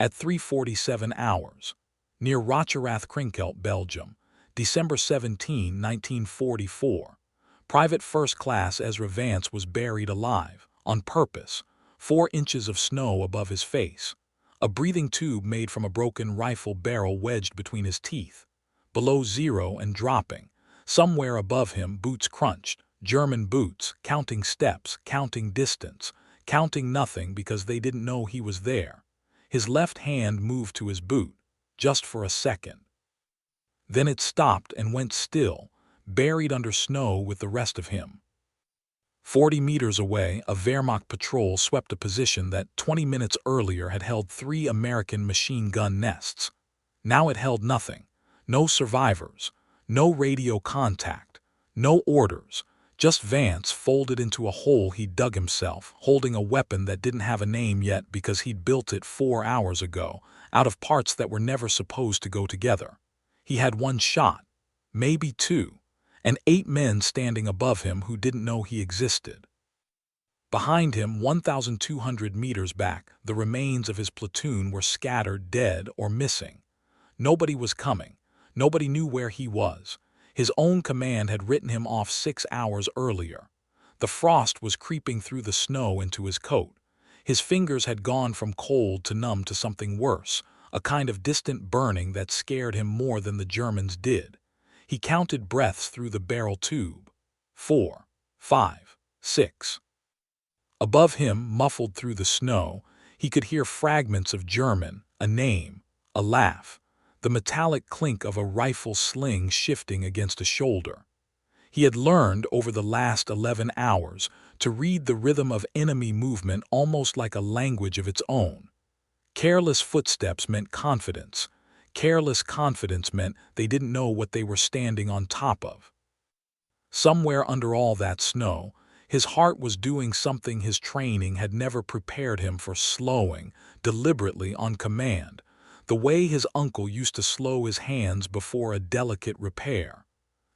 at 3:47 hours, near Rocherath-Krinkelt, Belgium, December 17, 1944. Private First Class Ezra Vance was buried alive, on purpose, 4 inches of snow above his face, a breathing tube made from a broken rifle barrel wedged between his teeth. Below zero and dropping, somewhere above him, boots crunched, German boots, counting steps, counting distance, counting nothing because they didn't know he was there. His left hand moved to his boot, just for a second. Then it stopped and went still, buried under snow with the rest of him. 40 meters away, a Wehrmacht patrol swept a position that 20 minutes earlier had held 3 American machine gun nests. Now it held nothing. No survivors, no radio contact, no orders, just Vance folded into a hole he'd dug himself, holding a weapon that didn't have a name yet because he'd built it 4 hours ago, out of parts that were never supposed to go together. He had 1 shot, maybe 2, and 8 men standing above him who didn't know he existed. Behind him, 1,200 meters back, the remains of his platoon were scattered, dead or missing. Nobody was coming. Nobody knew where he was. His own command had written him off 6 hours earlier. The frost was creeping through the snow into his coat. His fingers had gone from cold to numb to something worse, a kind of distant burning that scared him more than the Germans did. He counted breaths through the barrel tube. 4, 5, 6. Above him, muffled through the snow, he could hear fragments of German, a name, a laugh, the metallic clink of a rifle sling shifting against a shoulder. He had learned over the last 11 hours to read the rhythm of enemy movement almost like a language of its own. Careless footsteps meant confidence. Careless confidence meant they didn't know what they were standing on top of. Somewhere under all that snow, his heart was doing something his training had never prepared him for: slowing, deliberately, on command, the way his uncle used to slow his hands before a delicate repair.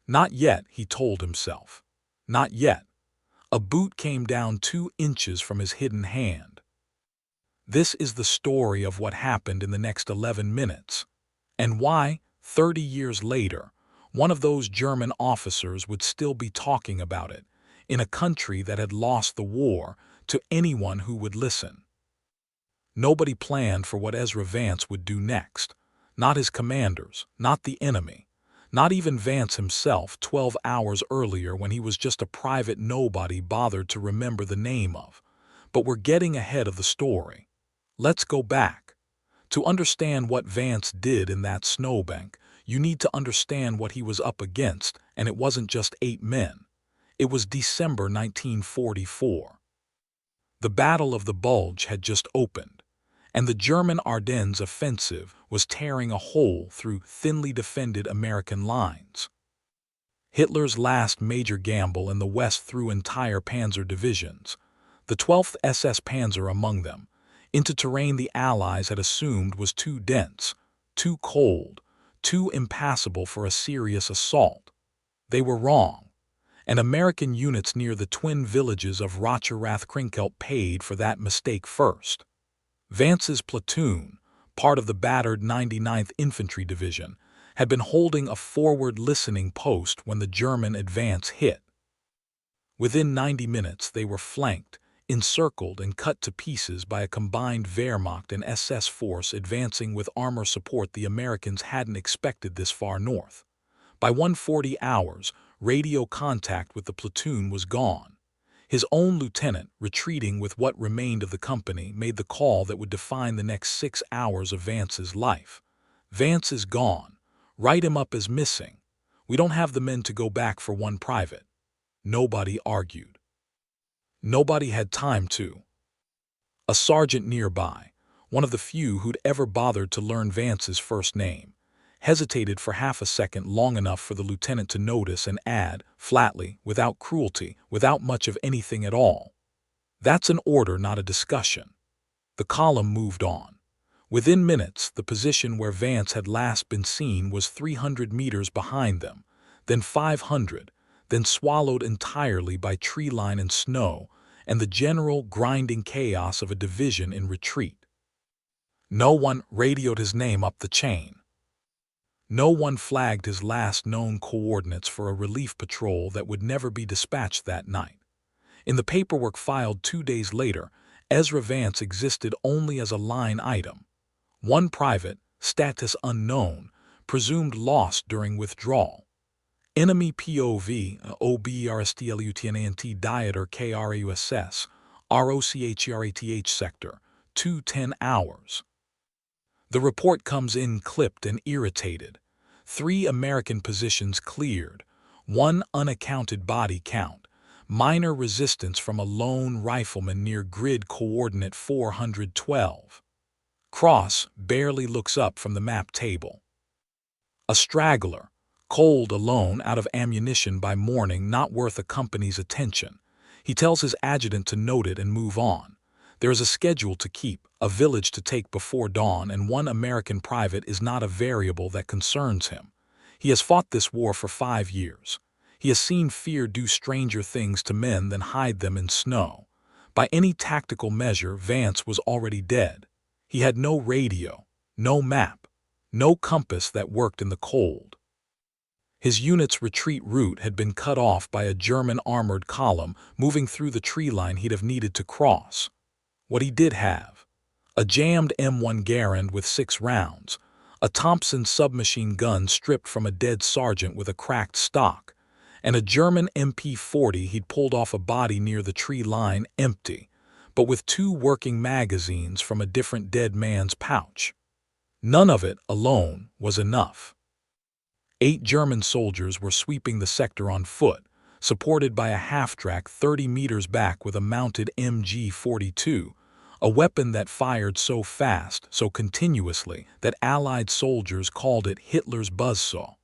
Not yet, he told himself. Not yet. A boot came down 2 inches from his hidden hand. This is the story of what happened in the next 11 minutes, and why, 30 years later, one of those German officers would still be talking about it, in a country that had lost the war, to anyone who would listen. Nobody planned for what Ezra Vance would do next. Not his commanders, not the enemy, not even Vance himself 12 hours earlier when he was just a private nobody bothered to remember the name of. But we're getting ahead of the story. Let's go back. To understand what Vance did in that snowbank, you need to understand what he was up against, and it wasn't just 8 men. It was December 1944. The Battle of the Bulge had just opened, and the German Ardennes offensive was tearing a hole through thinly defended American lines. Hitler's last major gamble in the West threw entire panzer divisions, the 12th SS Panzer among them, into terrain the Allies had assumed was too dense, too cold, too impassable for a serious assault. They were wrong, and American units near the twin villages of Rocherath-Krinkelt paid for that mistake first. Vance's platoon, part of the battered 99th Infantry Division, had been holding a forward listening post when the German advance hit. Within 90 minutes they were flanked, encircled and cut to pieces by a combined Wehrmacht and SS force advancing with armor support the Americans hadn't expected this far north. By 1:40 hours, radio contact with the platoon was gone. His own lieutenant, retreating with what remained of the company, made the call that would define the next 6 hours of Vance's life. Vance is gone. Write him up as missing. We don't have the men to go back for one private. Nobody argued. Nobody had time to. A sergeant nearby, one of the few who'd ever bothered to learn Vance's first name, hesitated for half a second, long enough for the lieutenant to notice and add, flatly, without cruelty, without much of anything at all. That's an order, not a discussion. The column moved on. Within minutes, the position where Vance had last been seen was 300 meters behind them, then 500, then swallowed entirely by tree line and snow and the general grinding chaos of a division in retreat. No one radioed his name up the chain. No one flagged his last known coordinates for a relief patrol that would never be dispatched that night. In the paperwork filed 2 days later, Ezra Vance existed only as a line item. One private, status unknown, presumed lost during withdrawal. Enemy POV, OBERSTLUTNANT Diet or KRAUSS, ROCHERATH sector, 2:10 hours. The report comes in clipped and irritated. 3 American positions cleared, 1 unaccounted body count, minor resistance from a lone rifleman near grid coordinate 412. Cross barely looks up from the map table. A straggler, cold alone out of ammunition by morning, not worth a company's attention. He tells his adjutant to note it and move on. There is a schedule to keep, a village to take before dawn, and 1 American private is not a variable that concerns him. He has fought this war for 5 years. He has seen fear do stranger things to men than hide them in snow. By any tactical measure, Vance was already dead. He had no radio, no map, no compass that worked in the cold. His unit's retreat route had been cut off by a German armored column moving through the tree line he'd have needed to cross. What he did have: a jammed M1 Garand with 6 rounds, a Thompson submachine gun stripped from a dead sergeant with a cracked stock, and a German MP40 he'd pulled off a body near the tree line empty, but with 2 working magazines from a different dead man's pouch. None of it alone was enough. 8 German soldiers were sweeping the sector on foot, supported by a half-track 30 meters back with a mounted MG42, a weapon that fired so fast, so continuously, that Allied soldiers called it Hitler's buzzsaw.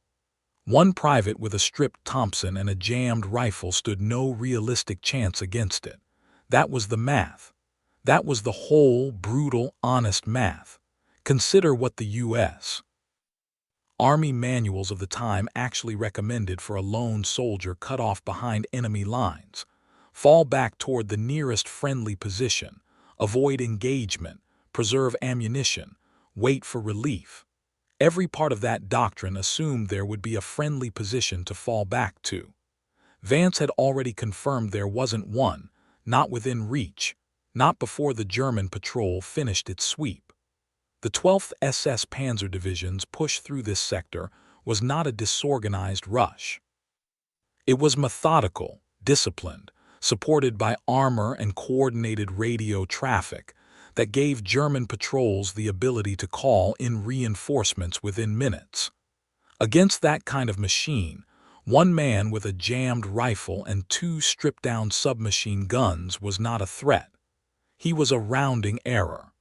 1 private with a stripped Thompson and a jammed rifle stood no realistic chance against it. That was the math. That was the whole, brutal, honest math. Consider what the U.S. Army manuals of the time actually recommended for a lone soldier cut off behind enemy lines: fall back toward the nearest friendly position, avoid engagement, preserve ammunition, wait for relief. Every part of that doctrine assumed there would be a friendly position to fall back to. Vance had already confirmed there wasn't one, not within reach, not before the German patrol finished its sweep. The 12th SS Panzer Division's push through this sector was not a disorganized rush. It was methodical, disciplined, supported by armor and coordinated radio traffic that gave German patrols the ability to call in reinforcements within minutes. Against that kind of machine, 1 man with a jammed rifle and 2 stripped-down submachine guns was not a threat. He was a rounding error.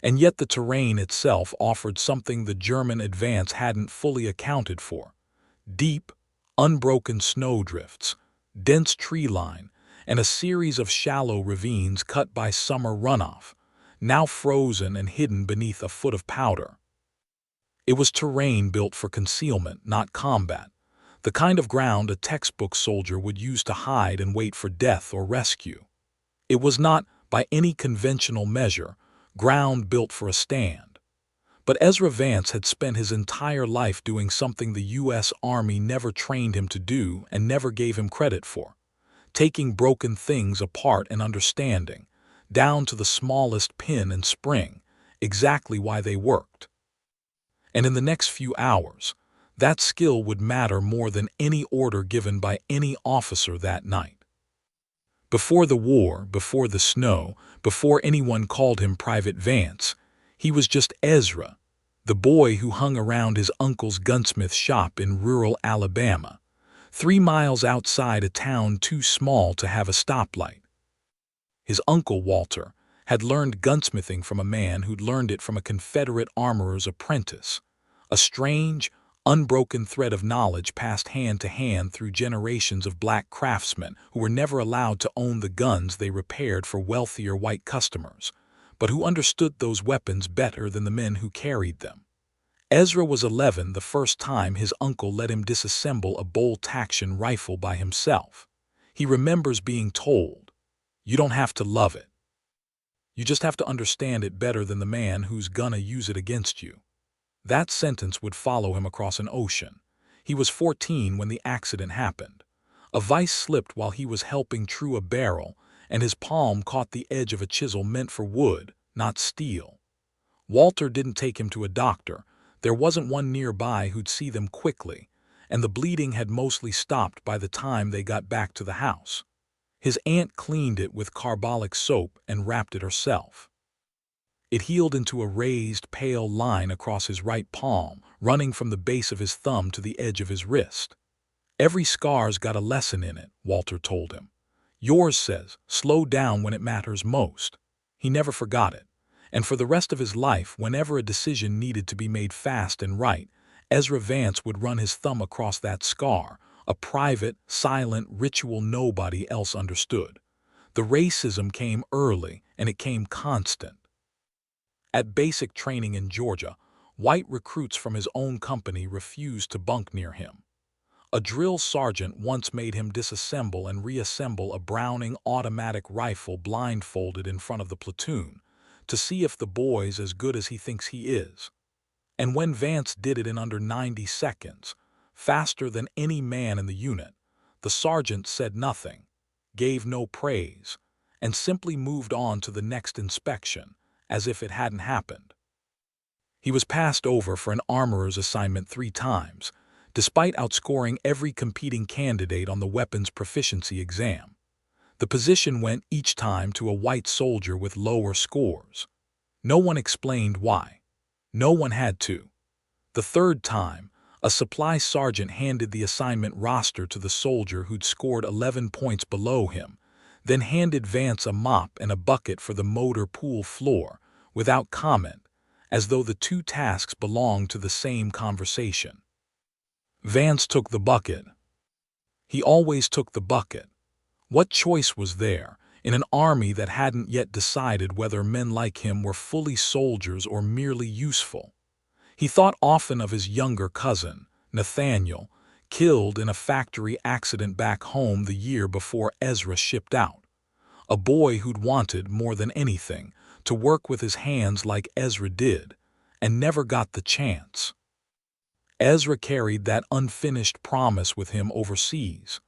And yet the terrain itself offered something the German advance hadn't fully accounted for: deep, unbroken snowdrifts, dense tree line, and a series of shallow ravines cut by summer runoff, now frozen and hidden beneath a foot of powder. It was terrain built for concealment, not combat, the kind of ground a textbook soldier would use to hide and wait for death or rescue. It was not, by any conventional measure, ground built for a stand. But Ezra Vance had spent his entire life doing something the U.S. Army never trained him to do and never gave him credit for: taking broken things apart and understanding, down to the smallest pin and spring, exactly why they worked. And in the next few hours, that skill would matter more than any order given by any officer that night. Before the war, before the snow, before anyone called him Private Vance, he was just Ezra, the boy who hung around his uncle's gunsmith shop in rural Alabama, 3 miles outside a town too small to have a stoplight. His uncle, Walter, had learned gunsmithing from a man who'd learned it from a Confederate armorer's apprentice, a strange, unbroken thread of knowledge passed hand to hand through generations of black craftsmen who were never allowed to own the guns they repaired for wealthier white customers, but who understood those weapons better than the men who carried them. Ezra was 11 the first time his uncle let him disassemble a bolt-action rifle by himself. He remembers being told, "You don't have to love it." You just have to understand it better than the man who's gonna use it against you." That sentence would follow him across an ocean. He was 14 when the accident happened. A vice slipped while he was helping true a barrel, and his palm caught the edge of a chisel meant for wood, not steel. Walter didn't take him to a doctor. There wasn't one nearby who'd see them quickly, and the bleeding had mostly stopped by the time they got back to the house. His aunt cleaned it with carbolic soap and wrapped it herself. It healed into a raised, pale line across his right palm, running from the base of his thumb to the edge of his wrist. "Every scar's got a lesson in it," Walter told him. "Yours says, slow down when it matters most." He never forgot it, and for the rest of his life, whenever a decision needed to be made fast and right, Ezra Vance would run his thumb across that scar, a private, silent ritual nobody else understood. The racism came early, and it came constant. At basic training in Georgia, white recruits from his own company refused to bunk near him. A drill sergeant once made him disassemble and reassemble a Browning automatic rifle blindfolded in front of the platoon, to see if the boy's as good as he thinks he is. And when Vance did it in under 90 seconds, faster than any man in the unit, the sergeant said nothing, gave no praise, and simply moved on to the next inspection, as if it hadn't happened. He was passed over for an armorer's assignment 3 times, despite outscoring every competing candidate on the weapons proficiency exam. The position went each time to a white soldier with lower scores. No one explained why. No one had to. The 3rd time, a supply sergeant handed the assignment roster to the soldier who'd scored 11 points below him, then handed Vance a mop and a bucket for the motor pool floor, without comment, as though the 2 tasks belonged to the same conversation. Vance took the bucket. He always took the bucket. What choice was there, in an army that hadn't yet decided whether men like him were fully soldiers or merely useful? He thought often of his younger cousin, Nathaniel, killed in a factory accident back home the year before Ezra shipped out. A boy who'd wanted, more than anything, to work with his hands like Ezra did, and never got the chance. Ezra carried that unfinished promise with him overseas,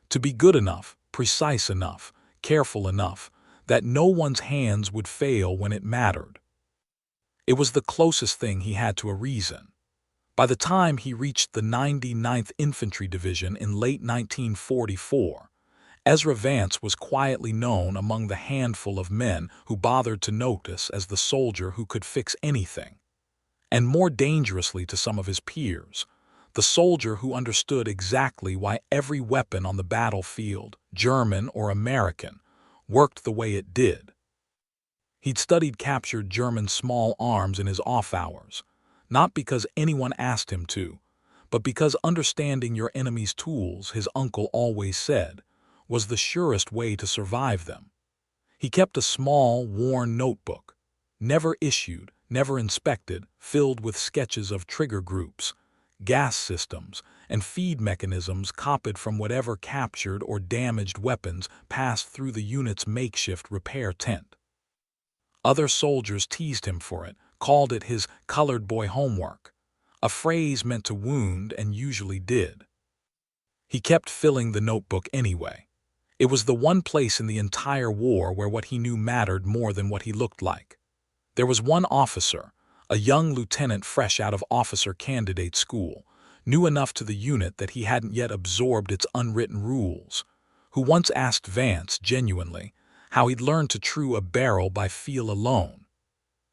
to be good enough, precise enough, careful enough, that no one's hands would fail when it mattered. It was the closest thing he had to a reason. By the time he reached the 99th Infantry Division in late 1944, Ezra Vance was quietly known among the handful of men who bothered to notice as the soldier who could fix anything. And more dangerously to some of his peers, the soldier who understood exactly why every weapon on the battlefield, German or American, worked the way it did. He'd studied captured German small arms in his off hours, not because anyone asked him to, but because understanding your enemy's tools, his uncle always said, was the surest way to survive them. He kept a small, worn notebook, never issued, never inspected, filled with sketches of trigger groups, gas systems, and feed mechanisms copied from whatever captured or damaged weapons passed through the unit's makeshift repair tent. Other soldiers teased him for it, called it his colored boy homework, a phrase meant to wound and usually did. He kept filling the notebook anyway. It was the one place in the entire war where what he knew mattered more than what he looked like. There was one officer, a young lieutenant fresh out of officer candidate school, new enough to the unit that he hadn't yet absorbed its unwritten rules, who once asked Vance genuinely how he'd learned to true a barrel by feel alone.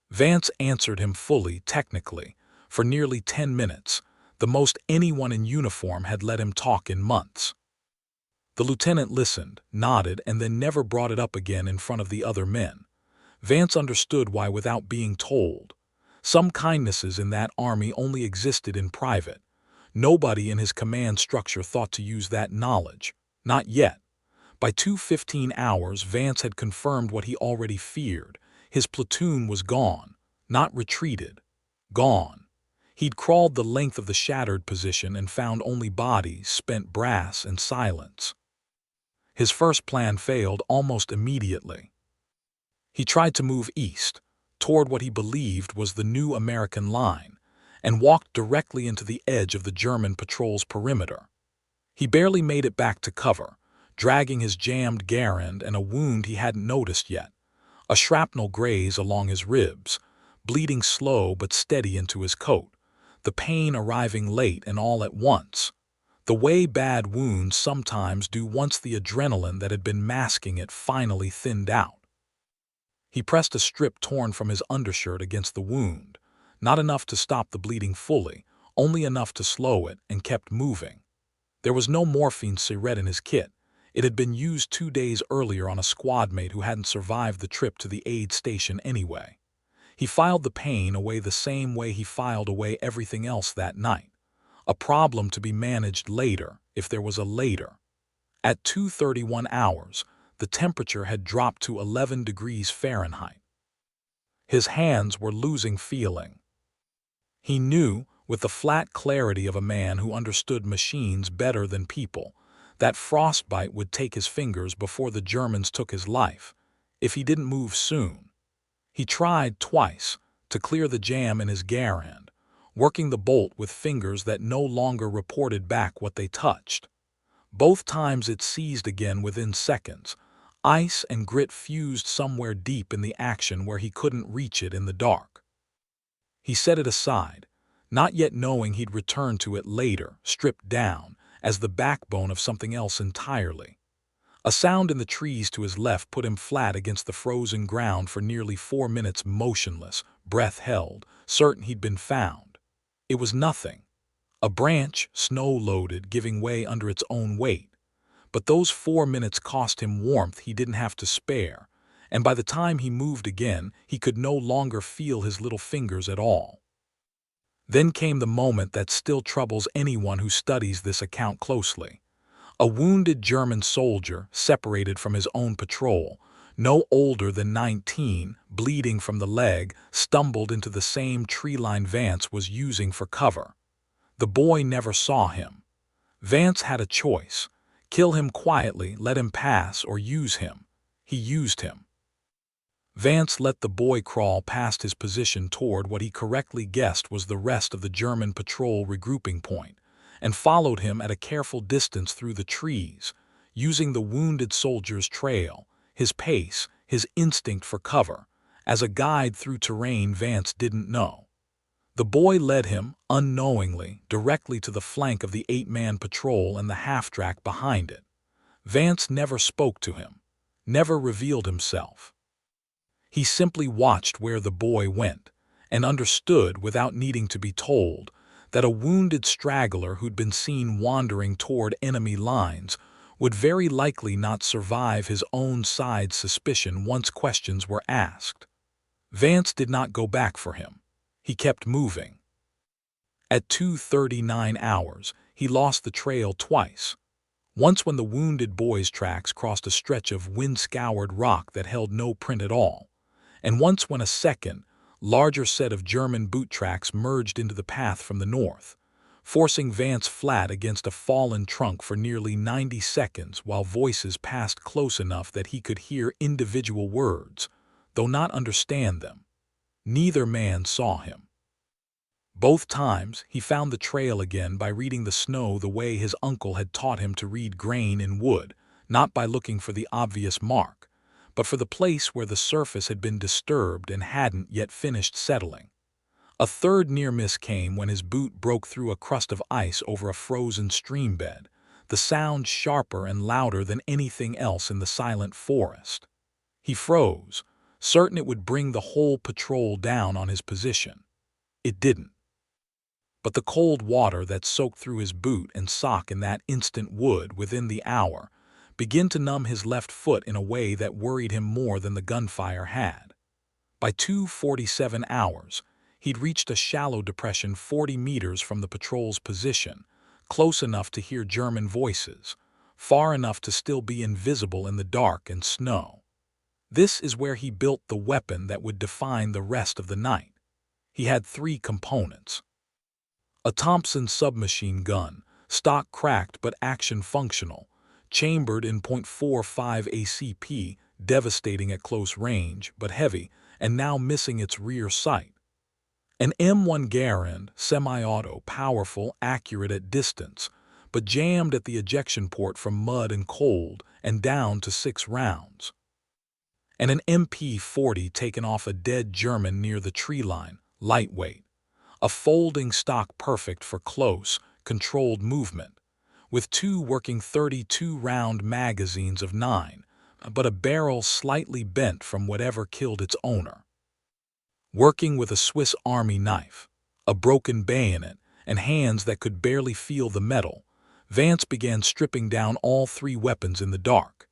Vance answered him fully, technically, for nearly 10 minutes, the most anyone in uniform had let him talk in months. The lieutenant listened, nodded, and then never brought it up again in front of the other men. Vance understood why without being told. Some kindnesses in that army only existed in private. Nobody in his command structure thought to use that knowledge. Not yet. By 2:15 hours, Vance had confirmed what he already feared. His platoon was gone, not retreated. Gone. He'd crawled the length of the shattered position and found only bodies, spent brass, and silence. His first plan failed almost immediately. He tried to move east, toward what he believed was the new American line, and walked directly into the edge of the German patrol's perimeter. He barely made it back to cover, dragging his jammed Garand and a wound he hadn't noticed yet, a shrapnel graze along his ribs, bleeding slow but steady into his coat, the pain arriving late and all at once, the way bad wounds sometimes do once the adrenaline that had been masking it finally thinned out. He pressed a strip torn from his undershirt against the wound, not enough to stop the bleeding fully, only enough to slow it, and kept moving. There was no morphine syringe in his kit. It had been used 2 days earlier on a squad mate who hadn't survived the trip to the aid station anyway. He filed the pain away the same way he filed away everything else that night, a problem to be managed later if there was a later. At 2:31 hours, the temperature had dropped to 11 degrees Fahrenheit. His hands were losing feeling. He knew, with the flat clarity of a man who understood machines better than people, that frostbite would take his fingers before the Germans took his life, if he didn't move soon. He tried twice to clear the jam in his Garand, working the bolt with fingers that no longer reported back what they touched. Both times it seized again within seconds. Ice and grit fused somewhere deep in the action where he couldn't reach it in the dark. He set it aside, not yet knowing he'd return to it later, stripped down, as the backbone of something else entirely. A sound in the trees to his left put him flat against the frozen ground for nearly 4 minutes, motionless, breath held, certain he'd been found. It was nothing. A branch, snow-loaded, giving way under its own weight. But those 4 minutes cost him warmth he didn't have to spare, and by the time he moved again, he could no longer feel his little fingers at all. Then came the moment that still troubles anyone who studies this account closely. A wounded German soldier, separated from his own patrol, no older than 19, bleeding from the leg, stumbled into the same tree-line Vance was using for cover. The boy never saw him. Vance had a choice. Kill him quietly, let him pass, or use him. He used him. Vance let the boy crawl past his position toward what he correctly guessed was the rest of the German patrol regrouping point, and followed him at a careful distance through the trees, using the wounded soldier's trail, his pace, his instinct for cover, as a guide through terrain Vance didn't know. The boy led him, unknowingly, directly to the flank of the 8-man patrol and the half-track behind it. Vance never spoke to him, never revealed himself. He simply watched where the boy went, and understood, without needing to be told, that a wounded straggler who'd been seen wandering toward enemy lines would very likely not survive his own side's suspicion once questions were asked. Vance did not go back for him. He kept moving. At 2:39 hours, he lost the trail twice. Once when the wounded boy's tracks crossed a stretch of wind-scoured rock that held no print at all, and once when a second, larger set of German boot tracks merged into the path from the north, forcing Vance flat against a fallen trunk for nearly 90 seconds while voices passed close enough that he could hear individual words, though not understand them. Neither man saw him. Both times, he found the trail again by reading the snow the way his uncle had taught him to read grain in wood, not by looking for the obvious mark, but for the place where the surface had been disturbed and hadn't yet finished settling. A third near miss came when his boot broke through a crust of ice over a frozen stream bed, the sound sharper and louder than anything else in the silent forest. He froze, certain it would bring the whole patrol down on his position. It didn't. But the cold water that soaked through his boot and sock in that instant would, within the hour, begin to numb his left foot in a way that worried him more than the gunfire had. By 2:47 hours, he'd reached a shallow depression 40 meters from the patrol's position, close enough to hear German voices, far enough to still be invisible in the dark and snow. This is where he built the weapon that would define the rest of the night. He had 3 components. A Thompson submachine gun, stock cracked but action functional, chambered in .45 ACP, devastating at close range, but heavy, and now missing its rear sight. An M1 Garand, semi-auto, powerful, accurate at distance, but jammed at the ejection port from mud and cold and down to 6 rounds. And an MP-40 taken off a dead German near the tree line, lightweight, a folding stock perfect for close, controlled movement, with 2 working 32-round magazines of 9, but a barrel slightly bent from whatever killed its owner. Working with a Swiss Army knife, a broken bayonet, and hands that could barely feel the metal, Vance began stripping down all 3 weapons in the dark.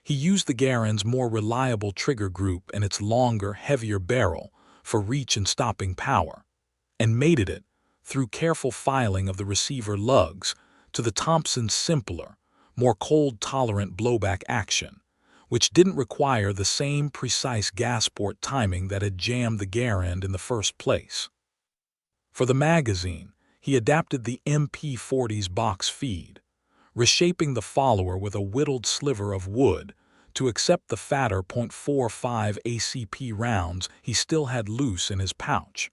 He used the Garand's more reliable trigger group and its longer, heavier barrel for reach and stopping power, and mated it, through careful filing of the receiver lugs, to the Thompson's simpler, more cold-tolerant blowback action, which didn't require the same precise gas port timing that had jammed the Garand in the first place. For the magazine, he adapted the MP-40's box feed, reshaping the follower with a whittled sliver of wood to accept the fatter .45 ACP rounds he still had loose in his pouch,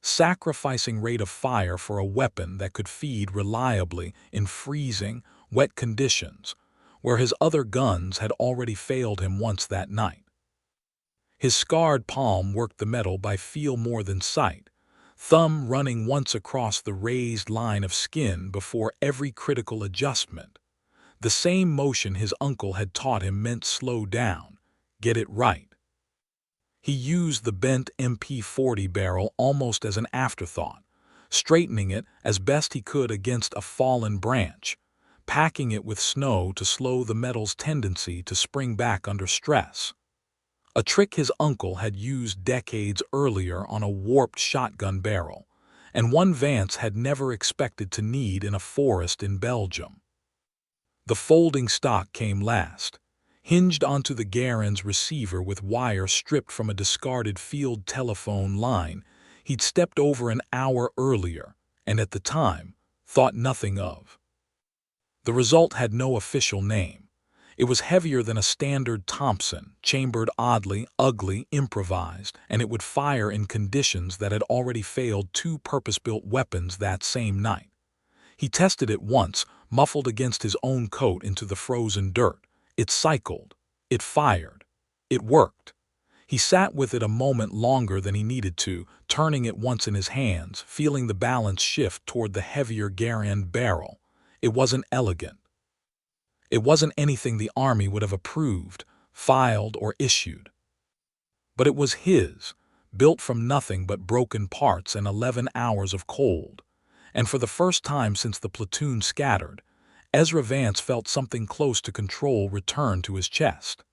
sacrificing rate of fire for a weapon that could feed reliably in freezing, wet conditions, where his other guns had already failed him once that night. His scarred palm worked the metal by feel more than sight, thumb running once across the raised line of skin before every critical adjustment. The same motion his uncle had taught him meant slow down, get it right. He used the bent MP-40 barrel almost as an afterthought, straightening it as best he could against a fallen branch, packing it with snow to slow the metal's tendency to spring back under stress. A trick his uncle had used decades earlier on a warped shotgun barrel, and one Vance had never expected to need in a forest in Belgium. The folding stock came last, hinged onto the Garand's receiver with wire stripped from a discarded field telephone line he'd stepped over an hour earlier and at the time thought nothing of. The result had no official name. It was heavier than a standard Thompson, chambered oddly, ugly, improvised, and it would fire in conditions that had already failed 2 purpose-built weapons that same night. He tested it once, muffled against his own coat into the frozen dirt. It cycled. It fired. It worked. He sat with it a moment longer than he needed to, turning it once in his hands, feeling the balance shift toward the heavier Garand barrel. It wasn't elegant. It wasn't anything the Army would have approved, filed, or issued. But it was his, built from nothing but broken parts and 11 hours of cold, and for the first time since the platoon scattered, Ezra Vance felt something close to control return to his chest.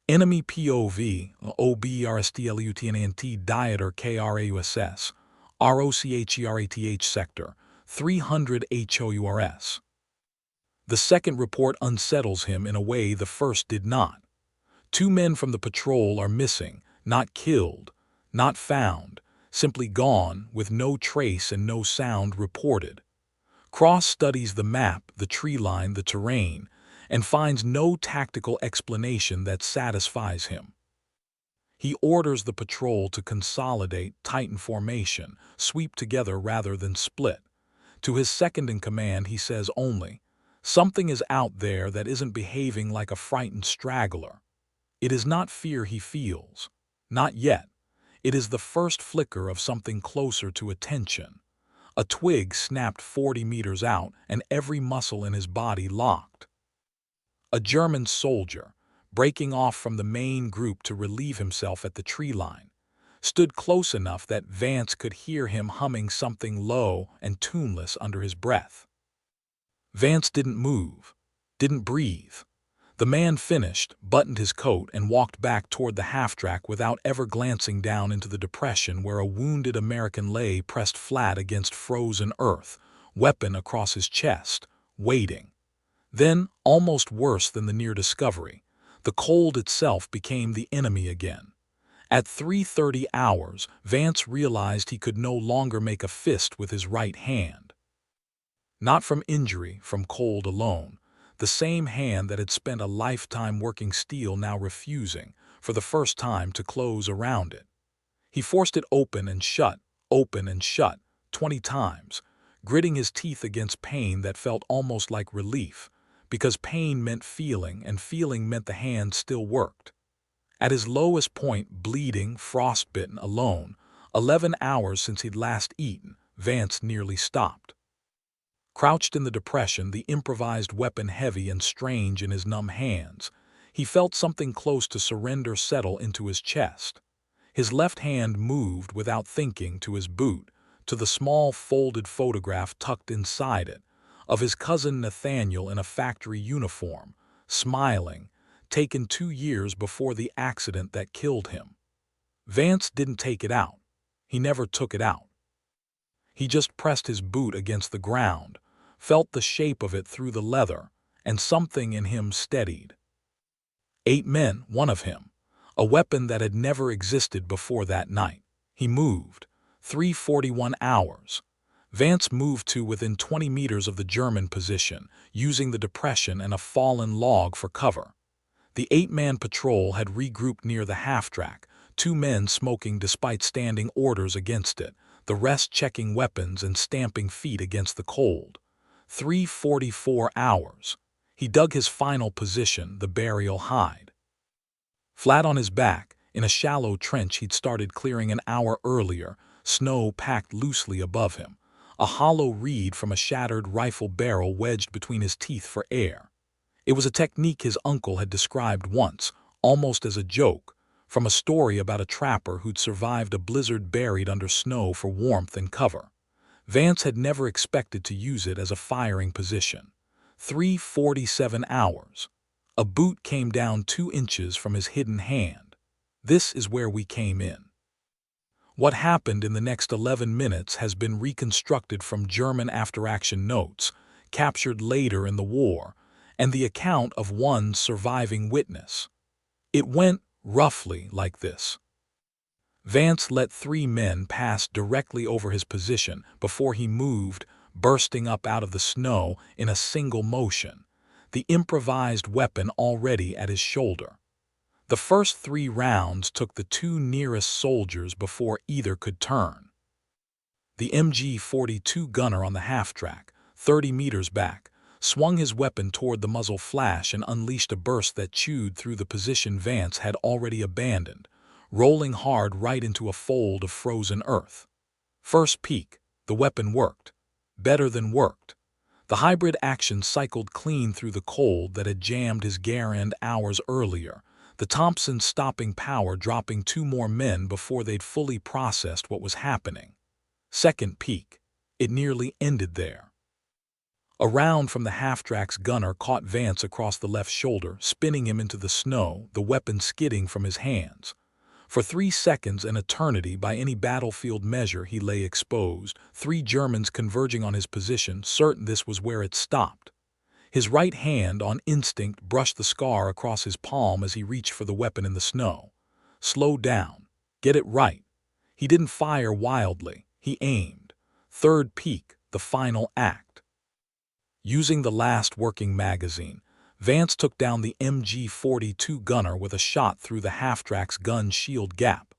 Enemy POV, OBRSTLUTNANT Dieter KRAUSS, ROCHERATH Sector, 300 HOURS. The second report unsettles him in a way the first did not. 2 men from the patrol are missing, not killed, not found, simply gone with no trace and no sound reported. Cross studies the map, the tree line, the terrain, and finds no tactical explanation that satisfies him. He orders the patrol to consolidate, tighten formation, sweep together rather than split. To his second-in-command he says only, "Something is out there that isn't behaving like a frightened straggler." It is not fear he feels. Not yet. It is the first flicker of something closer to attention. A twig snapped 40 meters out and every muscle in his body locked. A German soldier, breaking off from the main group to relieve himself at the tree line, stood close enough that Vance could hear him humming something low and tuneless under his breath. Vance didn't move, didn't breathe. The man finished, buttoned his coat, and walked back toward the half-track without ever glancing down into the depression where a wounded American lay pressed flat against frozen earth, weapon across his chest, waiting. Then, almost worse than the near discovery, the cold itself became the enemy again. At 3:30 hours, Vance realized he could no longer make a fist with his right hand. Not from injury, from cold alone. the same hand that had spent a lifetime working steel now refusing, for the first time, to close around it. He forced it open and shut, 20 times, gritting his teeth against pain that felt almost like relief, because pain meant feeling, and feeling meant the hand still worked. At his lowest point, bleeding, frostbitten, alone, 11 hours since he'd last eaten, Vance nearly stopped. Crouched in the depression, the improvised weapon heavy and strange in his numb hands, he felt something close to surrender settle into his chest. His left hand moved without thinking to his boot, to the small folded photograph tucked inside it, of his cousin Nathaniel in a factory uniform, smiling, taken 2 years before the accident that killed him. Vance didn't take it out. He never took it out. He just pressed his boot against the ground, felt the shape of it through the leather, and something in him steadied. 8 men, one of him, a weapon that had never existed before that night. He moved. 3:41 hours. Vance moved to within 20 meters of the German position, using the depression and a fallen log for cover. The 8-man patrol had regrouped near the half-track, 2 men smoking despite standing orders against it, the rest checking weapons and stamping feet against the cold. 3:44 hours. He dug his final position, the burial hide. Flat on his back, in a shallow trench he'd started clearing an hour earlier, snow packed loosely above him, a hollow reed from a shattered rifle barrel wedged between his teeth for air. It was a technique his uncle had described once, almost as a joke, from a story about a trapper who'd survived a blizzard buried under snow for warmth and cover. Vance had never expected to use it as a firing position. 3:47 hours. A boot came down 2 inches from his hidden hand. This is where we came in. What happened in the next 11 minutes has been reconstructed from German after-action notes, captured later in the war, and the account of one surviving witness. It went roughly like this. Vance let 3 men pass directly over his position before he moved, bursting up out of the snow in a single motion, the improvised weapon already at his shoulder. The first 3 rounds took the 2 nearest soldiers before either could turn. The MG-42 gunner on the half-track, 30 meters back, swung his weapon toward the muzzle flash and unleashed a burst that chewed through the position Vance had already abandoned, rolling hard right into a fold of frozen earth. First peek, the weapon worked. Better than worked. The hybrid action cycled clean through the cold that had jammed his Garand hours earlier, the Thompson's stopping power dropping 2 more men before they'd fully processed what was happening. Second peek. It nearly ended there. A round from the half-track's gunner caught Vance across the left shoulder, spinning him into the snow, the weapon skidding from his hands. For 3 seconds, an eternity by any battlefield measure, he lay exposed, 3 Germans converging on his position, certain this was where it stopped. His right hand, on instinct, brushed the scar across his palm as he reached for the weapon in the snow. Slow down. Get it right. He didn't fire wildly. He aimed. Third peek, the final act. Using the last working magazine, Vance took down the MG-42 gunner with a shot through the half-track's gun shield gap,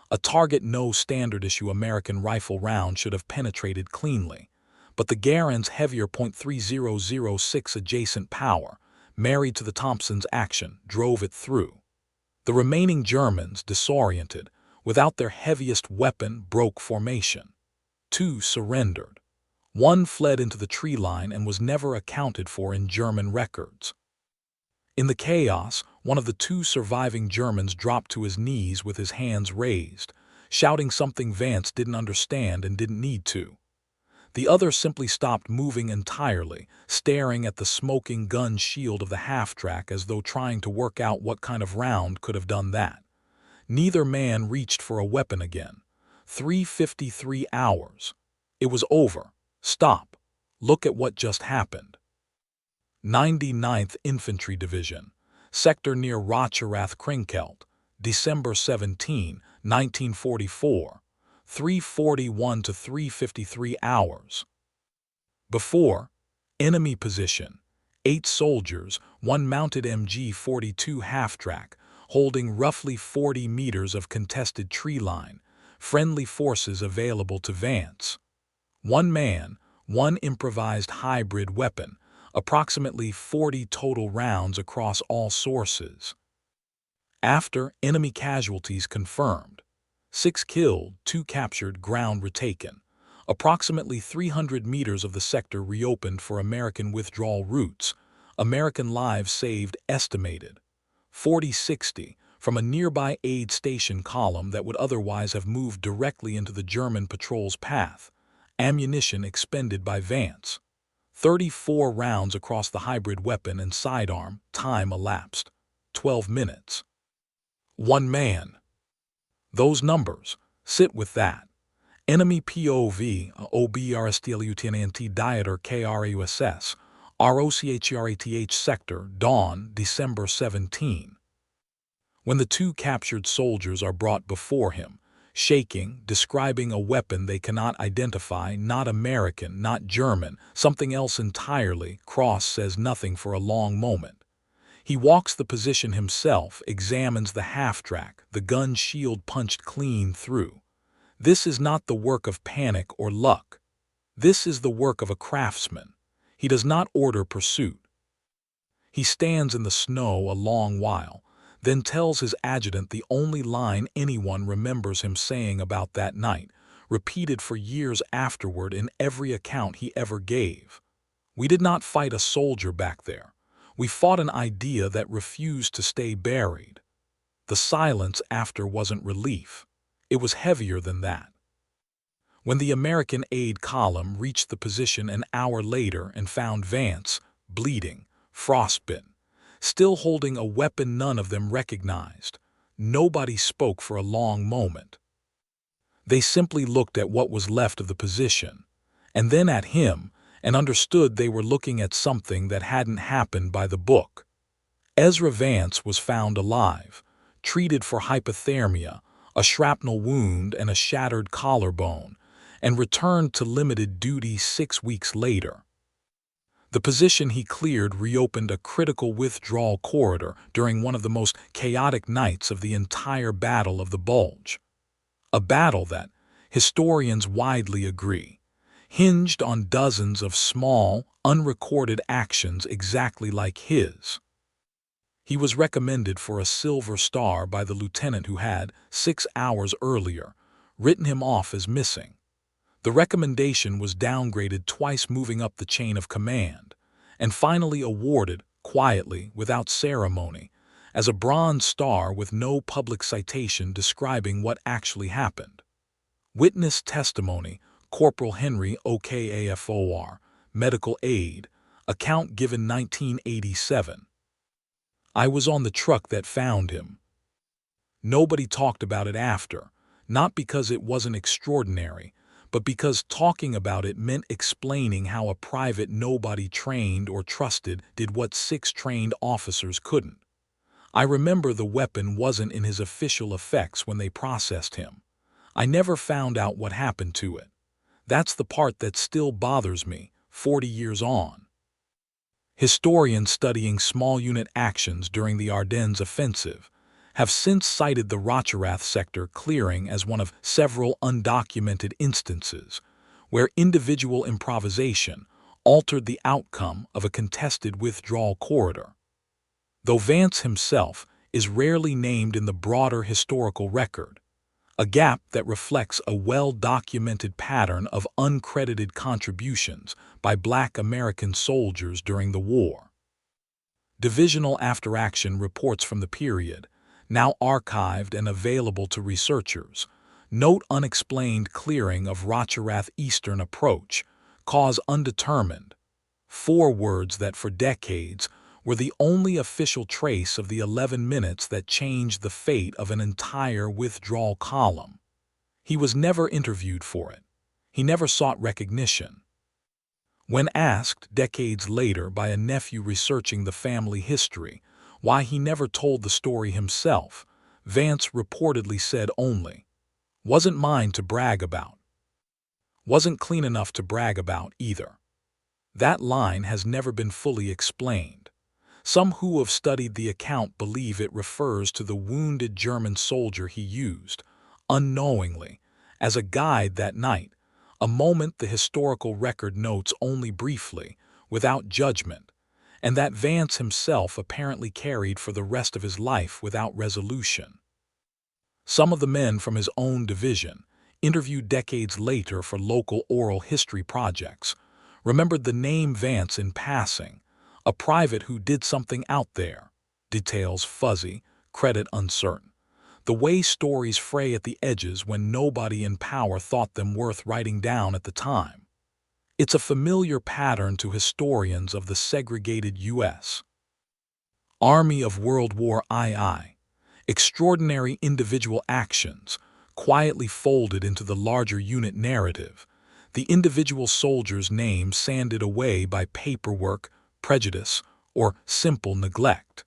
a target no standard-issue American rifle round should have penetrated cleanly. But the Garand's heavier .3006 adjacent power, married to the Thompson's action, drove it through. The remaining Germans, disoriented, without their heaviest weapon, broke formation. 2 surrendered. 1 fled into the tree line and was never accounted for in German records. In the chaos, one of the 2 surviving Germans dropped to his knees with his hands raised, shouting something Vance didn't understand and didn't need to. The other simply stopped moving entirely, staring at the smoking gun shield of the half-track as though trying to work out what kind of round could have done that. Neither man reached for a weapon again. 3:53 hours. It was over. Stop. Look at what just happened. 99th Infantry Division, sector near Rocherath-Krinkelt, December 17, 1944. 3:41 to 3:53 hours. Before, enemy position, 8 soldiers, one mounted MG-42 half-track, holding roughly 40 meters of contested tree line, friendly forces available to Vance. 1 man, 1 improvised hybrid weapon, approximately 40 total rounds across all sources. After, enemy casualties confirmed. 6 killed, 2 captured, ground retaken. Approximately 300 meters of the sector reopened for American withdrawal routes. American lives saved estimated. 40-60 from a nearby aid station column that would otherwise have moved directly into the German patrol's path. Ammunition expended by Vance. 34 rounds across the hybrid weapon and sidearm. Time elapsed. 12 minutes. 1 man. Those numbers. Sit with that. Enemy POV, OBRSTLUTNANT Dieter KRAUSS, ROCHERATH Sector, Dawn, December 17. When the 2 captured soldiers are brought before him, shaking, describing a weapon they cannot identify, not American, not German, something else entirely, Cross says nothing for a long moment. He walks the position himself, examines the half-track, the gun shield punched clean through. This is not the work of panic or luck. This is the work of a craftsman. He does not order pursuit. He stands in the snow a long while, then tells his adjutant the only line anyone remembers him saying about that night, repeated for years afterward in every account he ever gave. We did not fight a soldier back there. We fought an idea that refused to stay buried. The silence after wasn't relief. It was heavier than that. When the American aid column reached the position an hour later and found Vance, bleeding, frostbitten, still holding a weapon none of them recognized, nobody spoke for a long moment. They simply looked at what was left of the position, and then at him, and understood they were looking at something that hadn't happened by the book. Ezra Vance was found alive, treated for hypothermia, a shrapnel wound and a shattered collarbone, and returned to limited duty 6 weeks later. The position he cleared reopened a critical withdrawal corridor during one of the most chaotic nights of the entire Battle of the Bulge. A battle that, historians widely agree, hinged on dozens of small, unrecorded actions exactly like his. He was recommended for a Silver Star by the lieutenant who had, 6 hours earlier, written him off as missing. The recommendation was downgraded twice moving up the chain of command, and finally awarded, quietly, without ceremony, as a Bronze Star with no public citation describing what actually happened. Witness testimony, Corporal Henry OKAFOR, medical aid, account given 1987. I was on the truck that found him. Nobody talked about it after, not because it wasn't extraordinary, but because talking about it meant explaining how a private nobody trained or trusted did what 6 trained officers couldn't. I remember the weapon wasn't in his official effects when they processed him. I never found out what happened to it. That's the part that still bothers me, 40 years on. Historians studying small unit actions during the Ardennes offensive have since cited the Rocherath sector clearing as one of several undocumented instances where individual improvisation altered the outcome of a contested withdrawal corridor. Though Vance himself is rarely named in the broader historical record, a gap that reflects a well-documented pattern of uncredited contributions by Black American soldiers during the war. Divisional after-action reports from the period, now archived and available to researchers, note unexplained clearing of Rocherath eastern approach, cause undetermined. 4 words that for decades were the only official trace of the 11 minutes that changed the fate of an entire withdrawal column. He was never interviewed for it. He never sought recognition. When asked decades later by a nephew researching the family history why he never told the story himself, Vance reportedly said only, "Wasn't mine to brag about." Wasn't clean enough to brag about either. That line has never been fully explained. Some who have studied the account believe it refers to the wounded German soldier he used, unknowingly, as a guide that night, a moment the historical record notes only briefly, without judgment, and that Vance himself apparently carried for the rest of his life without resolution. Some of the men from his own division, interviewed decades later for local oral history projects, remembered the name Vance in passing, a private who did something out there. Details fuzzy, credit uncertain. The way stories fray at the edges when nobody in power thought them worth writing down at the time. It's a familiar pattern to historians of the segregated U.S. Army of World War II. Extraordinary individual actions, quietly folded into the larger unit narrative, the individual soldier's name sanded away by paperwork, prejudice, or simple neglect.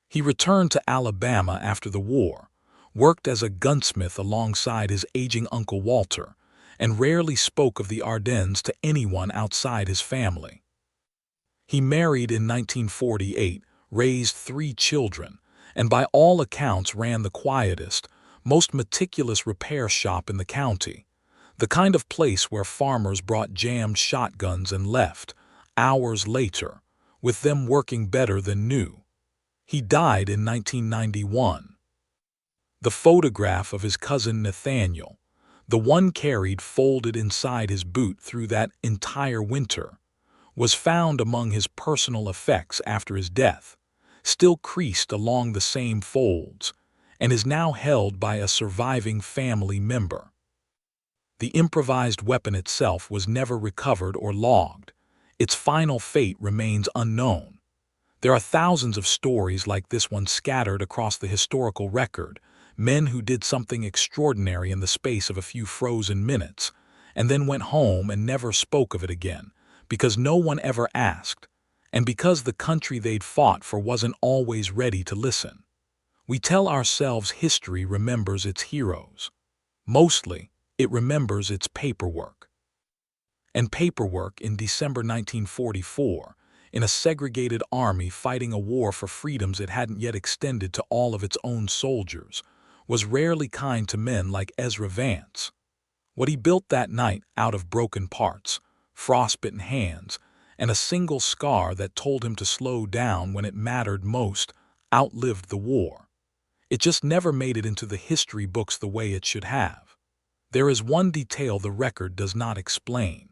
He returned to Alabama after the war, worked as a gunsmith alongside his aging Uncle Walter, and rarely spoke of the Ardennes to anyone outside his family. He married in 1948, raised 3 children, and by all accounts ran the quietest, most meticulous repair shop in the county, the kind of place where farmers brought jammed shotguns and left, hours later, with them working better than new. He died in 1991. The photograph of his cousin Nathaniel, the one carried folded inside his boot through that entire winter, was found among his personal effects after his death, still creased along the same folds, and is now held by a surviving family member. The improvised weapon itself was never recovered or logged. Its final fate remains unknown. There are thousands of stories like this one scattered across the historical record, men who did something extraordinary in the space of a few frozen minutes, and then went home and never spoke of it again, because no one ever asked, and because the country they'd fought for wasn't always ready to listen. We tell ourselves history remembers its heroes. Mostly, it remembers its paperwork. And paperwork in December 1944, in a segregated army fighting a war for freedoms it hadn't yet extended to all of its own soldiers, was rarely kind to men like Ezra Vance. What he built that night out of broken parts, frostbitten hands, and a single scar that told him to slow down when it mattered most, outlived the war. It just never made it into the history books the way it should have. There is one detail the record does not explain.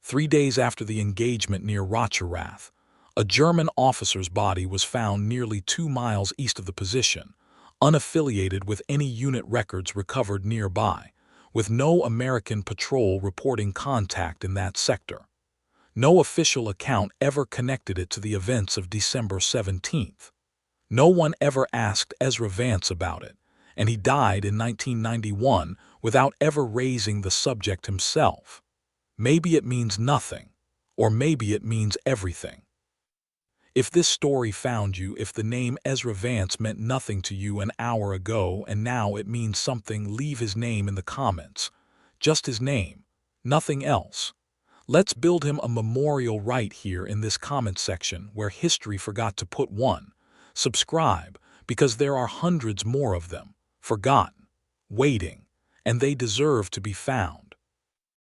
3 days after the engagement near Rocherath, a German officer's body was found nearly 2 miles east of the position, unaffiliated with any unit records recovered nearby, with no American patrol reporting contact in that sector. No official account ever connected it to the events of December 17th. No one ever asked Ezra Vance about it, and he died in 1991 without ever raising the subject himself. Maybe it means nothing, or maybe it means everything. If this story found you, if the name Ezra Vance meant nothing to you an hour ago and now it means something, leave his name in the comments. Just his name, nothing else. Let's build him a memorial right here in this comment section where history forgot to put one. Subscribe, because there are hundreds more of them, forgotten, waiting, and they deserve to be found.